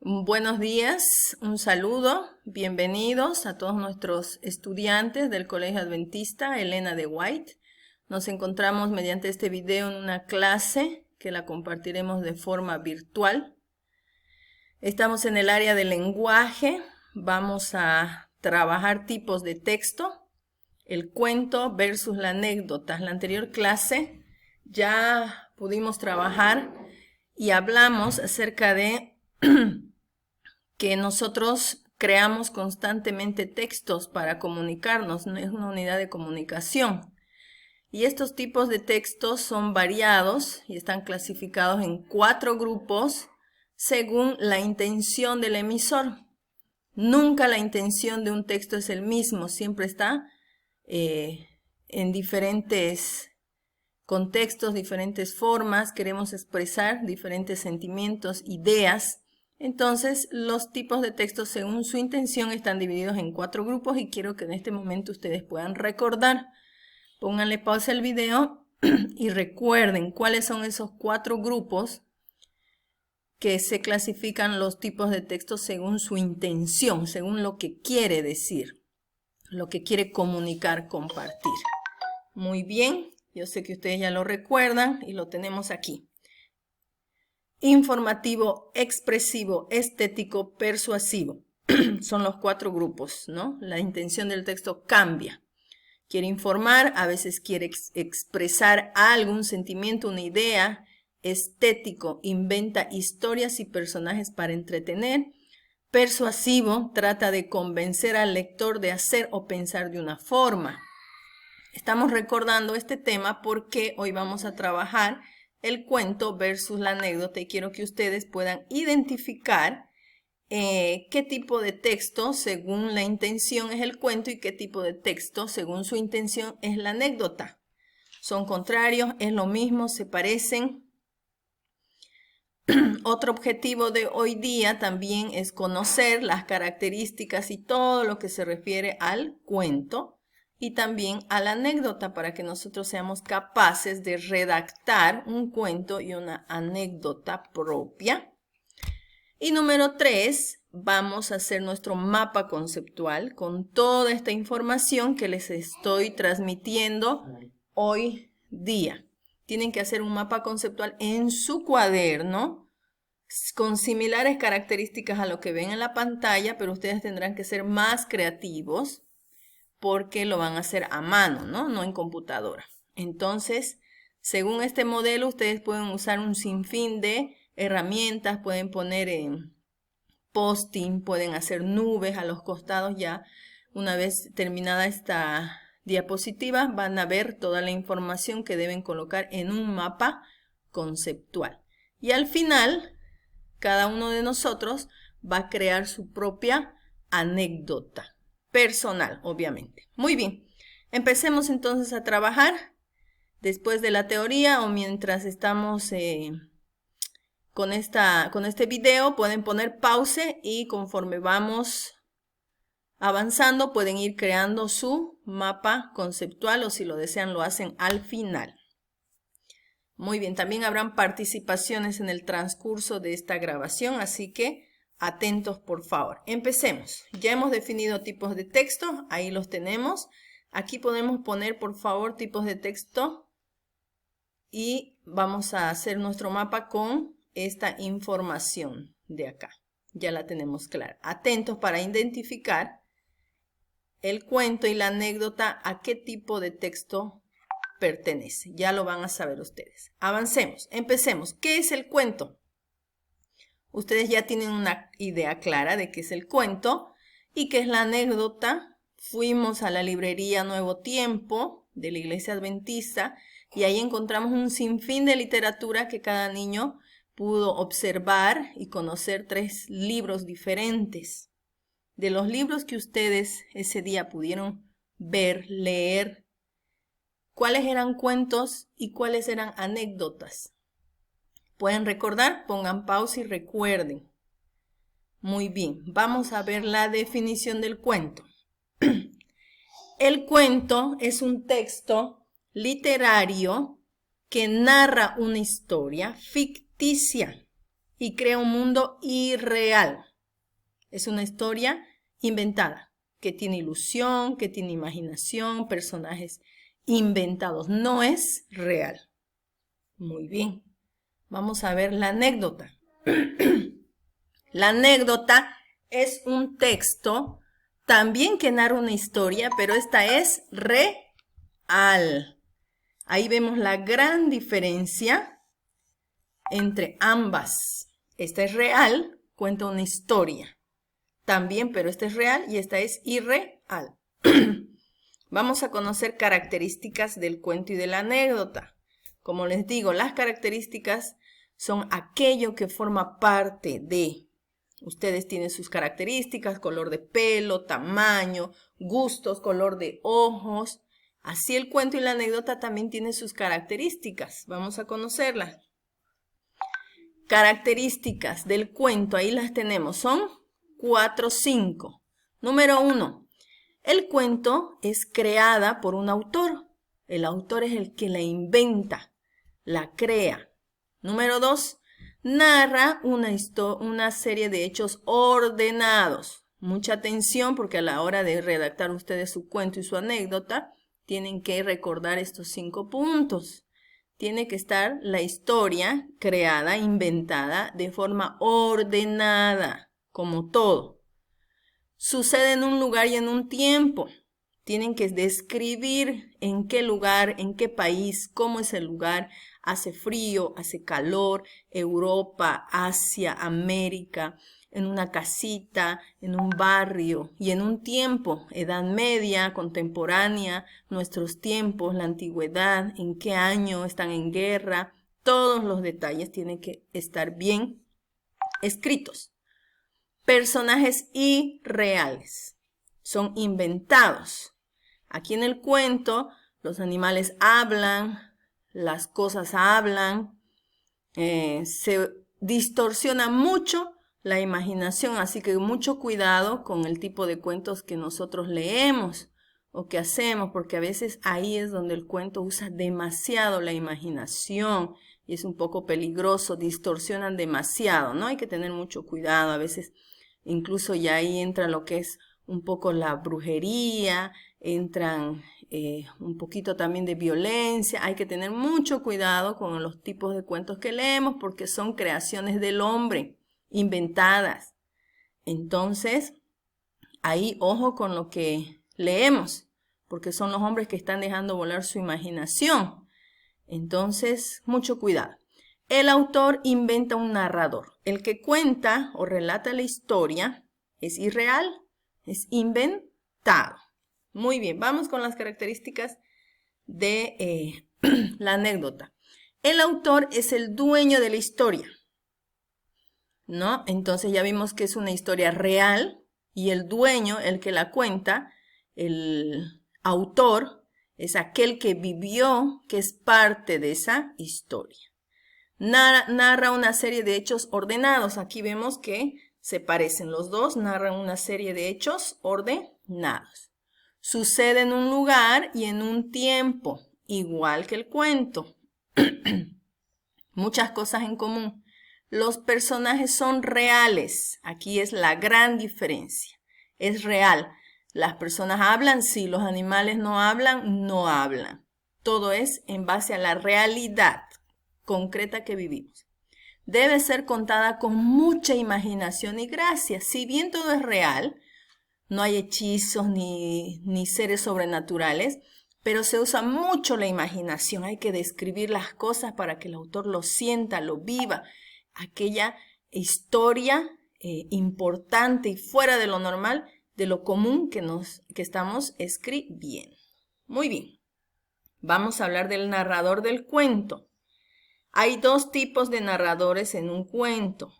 Buenos días, un saludo, bienvenidos a todos nuestros estudiantes del Colegio Adventista Elena de White. Nos encontramos mediante este video en una clase que la compartiremos de forma virtual. Estamos en el área del lenguaje, vamos a trabajar tipos de texto, el cuento versus la anécdota. En la anterior clase ya pudimos trabajar y hablamos acerca de que nosotros creamos constantemente textos para comunicarnos, es una unidad de comunicación. Y estos tipos de textos son variados y están clasificados en 4 grupos según la intención del emisor. Nunca la intención de un texto es el mismo, siempre está en diferentes contextos, diferentes formas, queremos expresar diferentes sentimientos, ideas. Entonces, los tipos de textos según su intención están divididos en 4 grupos y quiero que en este momento ustedes puedan recordar. Pónganle pausa al video y recuerden cuáles son esos 4 grupos que se clasifican los tipos de textos según su intención, según lo que quiere decir, lo que quiere comunicar, compartir. Muy bien, yo sé que ustedes ya lo recuerdan y lo tenemos aquí. Informativo, expresivo, estético, persuasivo. Son los 4 grupos, ¿no? La intención del texto cambia. Quiere informar, a veces quiere expresar algún sentimiento, una idea. Estético, inventa historias y personajes para entretener. Persuasivo, trata de convencer al lector de hacer o pensar de una forma. Estamos recordando este tema porque hoy vamos a trabajar el cuento versus la anécdota y quiero que ustedes puedan identificar qué tipo de texto según la intención es el cuento y qué tipo de texto según su intención es la anécdota. Son contrarios, es lo mismo, se parecen. Otro objetivo de hoy día también es conocer las características y todo lo que se refiere al cuento y también a la anécdota para que nosotros seamos capaces de redactar un cuento y una anécdota propia. Y número 3, vamos a hacer nuestro mapa conceptual con toda esta información que les estoy transmitiendo hoy día. Tienen que hacer un mapa conceptual en su cuaderno con similares características a lo que ven en la pantalla, pero ustedes tendrán que ser más creativos porque lo van a hacer a mano, ¿no? En computadora. Entonces, según este modelo, ustedes pueden usar un sinfín de herramientas, pueden poner en posting, pueden hacer nubes a los costados ya. Una vez terminada esta diapositiva, van a ver toda la información que deben colocar en un mapa conceptual. Y al final, cada uno de nosotros va a crear su propia anécdota. Personal, obviamente. Muy bien, empecemos entonces a trabajar después de la teoría o mientras estamos con este video. Pueden poner pause y conforme vamos avanzando pueden ir creando su mapa conceptual o si lo desean lo hacen al final. Muy bien, también habrán participaciones en el transcurso de esta grabación, así que atentos, por favor. Empecemos. Ya hemos definido tipos de texto. Ahí los tenemos. Aquí podemos poner, por favor, tipos de texto. Y vamos a hacer nuestro mapa con esta información de acá. Ya la tenemos clara. Atentos para identificar el cuento y la anécdota a qué tipo de texto pertenece. Ya lo van a saber ustedes. Avancemos. Empecemos. ¿Qué es el cuento? Ustedes ya tienen una idea clara de qué es el cuento y qué es la anécdota. Fuimos a la librería Nuevo Tiempo de la Iglesia Adventista y ahí encontramos un sinfín de literatura que cada niño pudo observar y conocer 3 libros diferentes. De los libros que ustedes ese día pudieron ver, leer, ¿cuáles eran cuentos y cuáles eran anécdotas? ¿Pueden recordar? Pongan pausa y recuerden. Muy bien, vamos a ver la definición del cuento. El cuento es un texto literario que narra una historia ficticia y crea un mundo irreal. Es una historia inventada, que tiene ilusión, que tiene imaginación, personajes inventados. No es real. Muy bien. Vamos a ver la anécdota. La anécdota es un texto también que narra una historia, pero esta es real. Ahí vemos la gran diferencia entre ambas. Esta es real, cuenta una historia. También, pero esta es real y esta es irreal. Vamos a conocer características del cuento y de la anécdota. Como les digo, las características son aquello que forma parte de. Ustedes tienen sus características, color de pelo, tamaño, gustos, color de ojos. Así el cuento y la anécdota también tienen sus características. Vamos a conocerlas. Características del cuento, ahí las tenemos. Son 4 o 5. Número 1. El cuento es creada por un autor. El autor es el que la inventa, la crea. Número 2. Narra una serie de hechos ordenados. Mucha atención porque a la hora de redactar ustedes su cuento y su anécdota, tienen que recordar estos 5 puntos. Tiene que estar la historia creada, inventada de forma ordenada, como todo. Sucede en un lugar y en un tiempo. Tienen que describir en qué lugar, en qué país, cómo es el lugar. Hace frío, hace calor, Europa, Asia, América, en una casita, en un barrio y en un tiempo, Edad Media, contemporánea, nuestros tiempos, la antigüedad, en qué año están en guerra. Todos los detalles tienen que estar bien escritos. Personajes irreales, son inventados. Aquí en el cuento los animales hablan, las cosas hablan, se distorsiona mucho la imaginación, así que mucho cuidado con el tipo de cuentos que nosotros leemos o que hacemos, porque a veces ahí es donde el cuento usa demasiado la imaginación y es un poco peligroso, distorsionan demasiado, ¿no? Hay que tener mucho cuidado, a veces incluso ya ahí entra lo que es un poco la brujería, entran un poquito también de violencia. Hay que tener mucho cuidado con los tipos de cuentos que leemos porque son creaciones del hombre, inventadas. Entonces, ahí ojo con lo que leemos, porque son los hombres que están dejando volar su imaginación. Entonces, mucho cuidado. El autor inventa un narrador. El que cuenta o relata la historia es irreal, es inventado. Muy bien, vamos con las características de la anécdota. El autor es el dueño de la historia, ¿no? Entonces ya vimos que es una historia real y el dueño, el que la cuenta, el autor, es aquel que vivió, que es parte de esa historia. Narra una serie de hechos ordenados. Aquí vemos que se parecen los dos, narran una serie de hechos ordenados. Sucede en un lugar y en un tiempo, igual que el cuento. Muchas cosas en común. Los personajes son reales. Aquí es la gran diferencia. Es real. Las personas hablan, sí. Los animales no hablan, no hablan. Todo es en base a la realidad concreta que vivimos. Debe ser contada con mucha imaginación y gracia. Si bien todo es real, no hay hechizos ni seres sobrenaturales, pero se usa mucho la imaginación. Hay que describir las cosas para que el autor lo sienta, lo viva. Aquella historia importante y fuera de lo normal, de lo común que estamos escribiendo. Muy bien. Vamos a hablar del narrador del cuento. Hay 2 tipos de narradores en un cuento,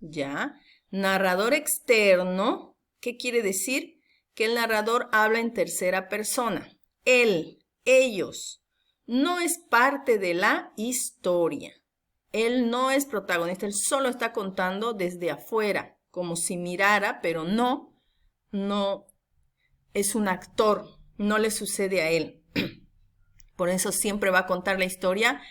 ¿ya? Narrador externo. ¿Qué quiere decir? Que el narrador habla en tercera persona. Él, ellos, no es parte de la historia. Él no es protagonista, él solo está contando desde afuera, como si mirara, pero no es un actor, no le sucede a él. Por eso siempre va a contar la historia.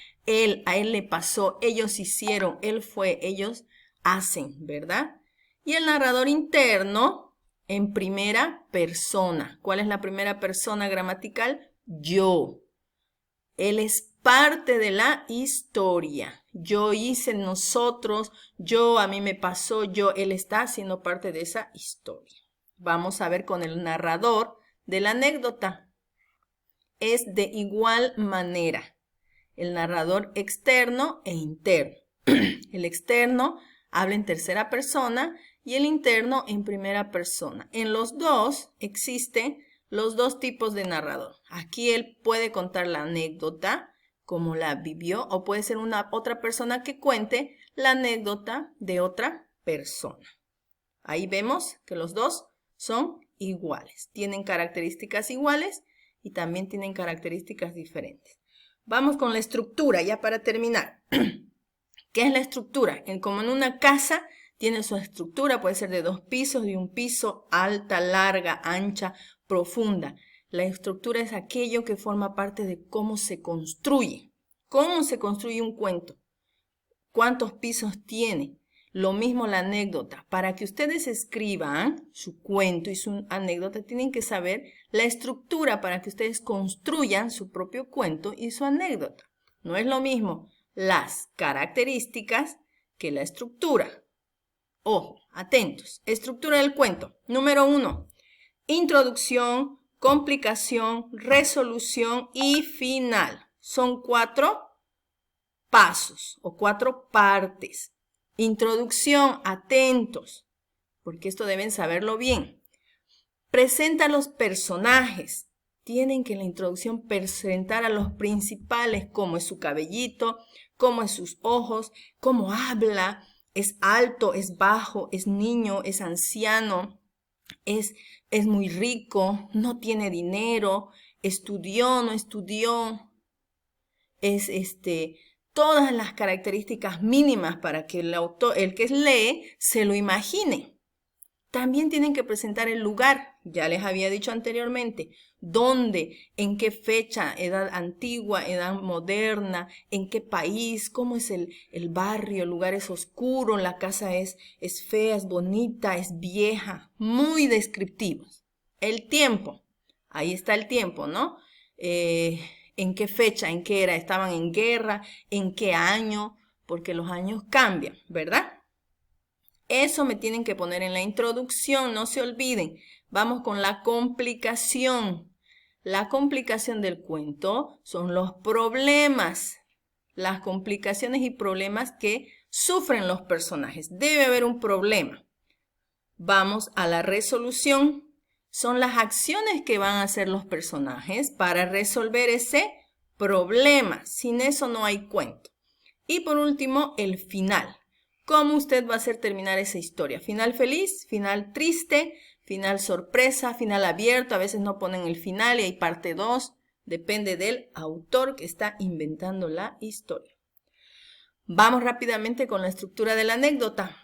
A él le pasó, ellos hicieron, él fue, ellos hacen, ¿verdad? Y el narrador interno en primera persona. ¿Cuál es la primera persona gramatical? Yo. Él es parte de la historia. Yo hice, nosotros, yo, a mí me pasó, yo, él está haciendo parte de esa historia. Vamos a ver con el narrador de la anécdota. Es de igual manera. El narrador externo e interno. El externo habla en tercera persona y el interno en primera persona. En los dos existen los dos tipos de narrador. Aquí él puede contar la anécdota como la vivió o puede ser otra persona que cuente la anécdota de otra persona. Ahí vemos que los dos son iguales. Tienen características iguales y también tienen características diferentes. Vamos con la estructura ya para terminar. ¿Qué es la estructura? Como en una casa tiene su estructura, puede ser de 2 pisos, de un piso, alta, larga, ancha, profunda. La estructura es aquello que forma parte de cómo se construye. ¿Cómo se construye un cuento? ¿Cuántos pisos tiene? Lo mismo la anécdota. Para que ustedes escriban su cuento y su anécdota, tienen que saber la estructura para que ustedes construyan su propio cuento y su anécdota. No es lo mismo las características que la estructura. Ojo, atentos. Estructura del cuento. Número 1. Introducción, complicación, resolución y final. Son 4 pasos o 4 partes. Introducción, atentos, porque esto deben saberlo bien. Presenta a los personajes. Tienen que en la introducción presentar a los principales, cómo es su cabellito, cómo es sus ojos, cómo habla, es alto, es bajo, es niño, es anciano, es muy rico, no tiene dinero, estudió, no estudió, es todas las características mínimas para que el autor, el que lee, se lo imagine. También tienen que presentar el lugar, ya les había dicho anteriormente, dónde, en qué fecha, edad antigua, edad moderna, en qué país, cómo es el barrio, el lugar es oscuro, la casa es fea, es bonita, es vieja, muy descriptivos. El tiempo, ahí está el tiempo, ¿no? ¿En qué fecha, en qué era? ¿Estaban en guerra? ¿En qué año? Porque los años cambian, ¿verdad? Eso me tienen que poner en la introducción, no se olviden. Vamos con la complicación. La complicación del cuento son los problemas, las complicaciones y problemas que sufren los personajes. Debe haber un problema. Vamos a la resolución. Son las acciones que van a hacer los personajes para resolver ese problema. Sin eso no hay cuento. Y por último, el final. ¿Cómo usted va a hacer terminar esa historia? Final feliz, final triste, final sorpresa, final abierto. A veces no ponen el final y hay parte 2. Depende del autor que está inventando la historia. Vamos rápidamente con la estructura de la anécdota.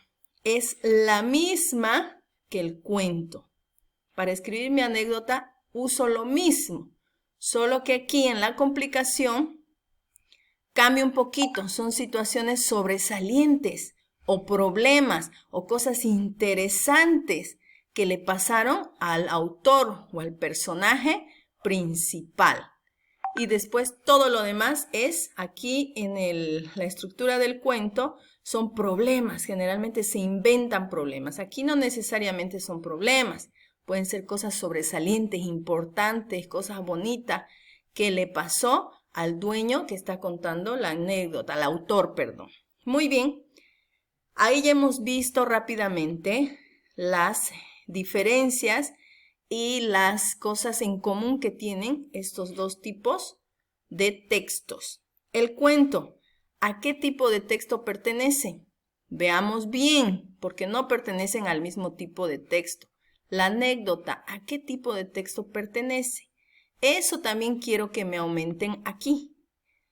Es la misma que el cuento. Para escribir mi anécdota uso lo mismo, solo que aquí en la complicación cambia un poquito. Son situaciones sobresalientes o problemas o cosas interesantes que le pasaron al autor o al personaje principal. Y después todo lo demás es aquí en la estructura del cuento son problemas. Generalmente se inventan problemas. Aquí no necesariamente son problemas. Pueden ser cosas sobresalientes, importantes, cosas bonitas que le pasó al dueño que está contando la anécdota, al autor, perdón. Muy bien. Ahí ya hemos visto rápidamente las diferencias y las cosas en común que tienen estos dos tipos de textos. El cuento, ¿a qué tipo de texto pertenece? Veamos bien, porque no pertenecen al mismo tipo de texto. La anécdota, ¿a qué tipo de texto pertenece? Eso también quiero que me aumenten aquí.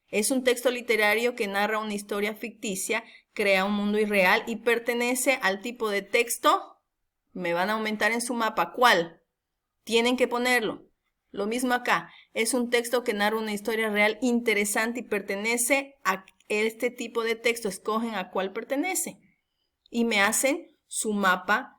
Es un texto literario que narra una historia ficticia, crea un mundo irreal y pertenece al tipo de texto. Me van a aumentar en su mapa. ¿Cuál? Tienen que ponerlo. Lo mismo acá. Es un texto que narra una historia real interesante y pertenece a este tipo de texto. Escogen a cuál pertenece. y me hacen su mapa